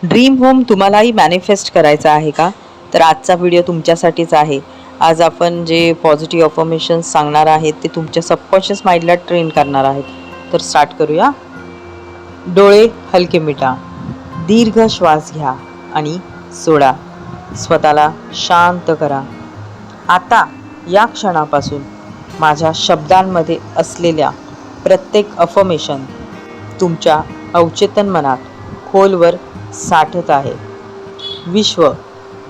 Dream home तुम्हालाही manifest करायचा आहे का? तर आजचा व्हिडिओ तुमच्यासाठीच आहे. आज आपण जे पॉझिटिव्ह अफर्मेशन्स सांगणार आहेत ते तुमच्या सबकॉन्शियस माइंडला ट्रेन करणार आहेत. तर स्टार्ट करूया. डोळे हलके मिटा, दीर्घ श्वास घ्या आणि सोडा. स्वतःला शांत करा. आता या क्षणापासून माझ्या शब्दांमध्ये असलेल्या प्रत्येक अफर्मेशन तुमच्या अवचेतन मनात खोलवर साठत आहे. विश्व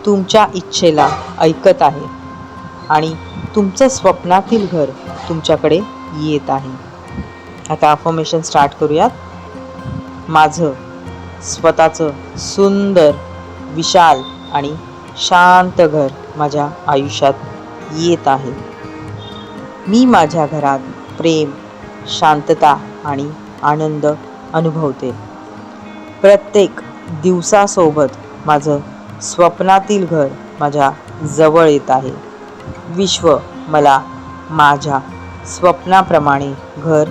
तुमच्या इच्छेला ऐकत आहे आणि तुमचं स्वप्नातील घर तुमच्याकडे येत आहे. आता अफर्मेशन स्टार्ट करूयात. माझं स्वतःचं सुंदर, विशाल आणि शांत घर माझ्या आयुष्यात येत आहे. मी माझ्या घरात प्रेम, शांतता आणि आनंद अनुभवते. प्रत्येक दिवसासोबत माझं स्वप्नातील घर माझ्या जवळ येत आहे. विश्व मला माझ्या स्वप्नाप्रमाणे घर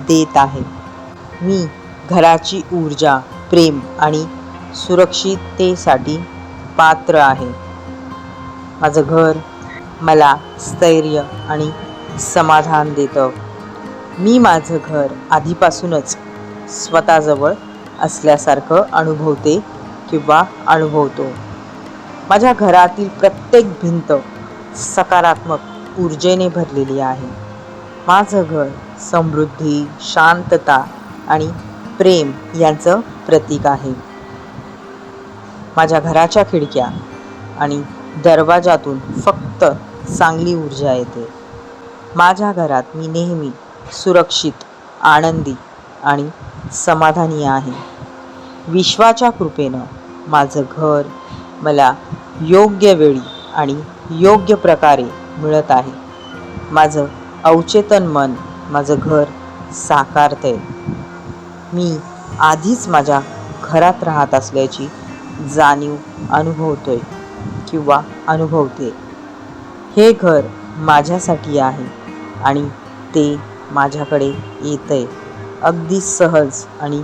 देत आहे. मी घराची ऊर्जा, प्रेम आणि सुरक्षिततेसाठी पात्र आहे. माझं घर मला स्थैर्य आणि समाधान देतं. मी माझं घर आधीपासूनच स्वतःजवळ असल्यासारखं अनुभवते किंवा अनुभवतो. माझ्या घरातील प्रत्येक भिंत सकारात्मक ऊर्जेने भरलेली आहे. माझं घर समृद्धी, शांतता आणि प्रेम यांचं प्रतीक आहे. माझ्या घराच्या खिडक्या आणि दरवाजातून फक्त चांगली ऊर्जा येते. माझ्या घरात मी नेहमी सुरक्षित, आनंदी आणि समाधानी आहे. विश्वाच्या कृपेनं माझं घर मला योग्य वेळी आणि योग्य प्रकारे मिळत आहे. माझं अवचेतन मन माझं घर साकारतंय. मी आधीच माझ्या घरात राहत असल्याची जाणीव अनुभवतोय किंवा अनुभवते. हे घर माझ्यासाठी आहे आणि ते माझ्याकडे येतंय अगदी सहज आणि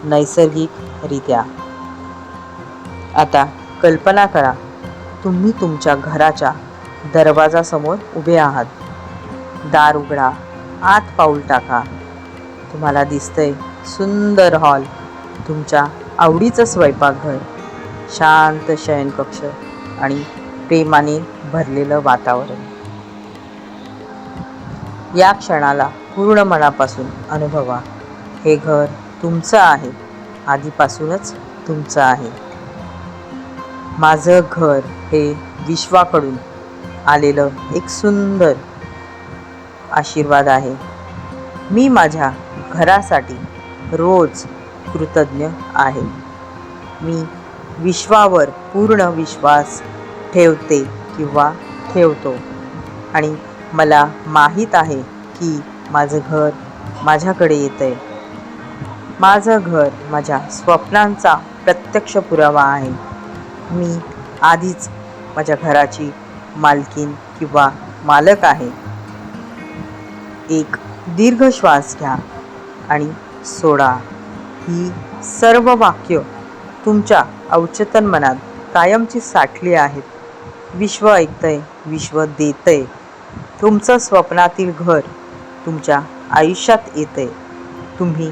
नैसर्गिकरित्या. आता कल्पना करा, तुम्ही तुमच्या घराच्या दरवाजासमोर उभे आहात. दार उघडा, आत पाऊल टाका. तुम्हाला दिसतंय सुंदर हॉल, तुमच्या आवडीचं स्वयंपाकघर, शांत शयनकक्ष आणि प्रेमाने भरलेलं वातावरण. या क्षणाला पूर्ण मनापासून अनुभवा. हे घर तुमचं आहे, आधीपासूनच तुमचं आहे. माझं घर हे विश्वाकडून आलेलं एक सुंदर आशीर्वाद आहे. मी माझ्या घरासाठी रोज कृतज्ञ आहे. मी विश्वावर पूर्ण विश्वास ठेवते किंवा ठेवतो आणि मला माहीत आहे की माझं घर माझ्याकडे येतंय. माझं घर माझ्या स्वप्नांचा प्रत्यक्ष पुरावा आहे. मी आधीच माझ्या घराची मालकीण किंवा मालक आहे. एक दीर्घ श्वास घ्या आणि सोडा. ही सर्व वाक्य तुमच्या अवचेतन मनात कायमची साठली आहेत. विश्व ऐकतंय, विश्व देतंय. तुमचं स्वप्नातील घर तुमच्या आयुष्यात येतंय. तुम्ही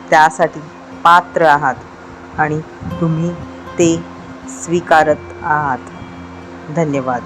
त्यासाठी पात्र आहात आणि तुम्ही ते स्वीकारत आहात. धन्यवाद.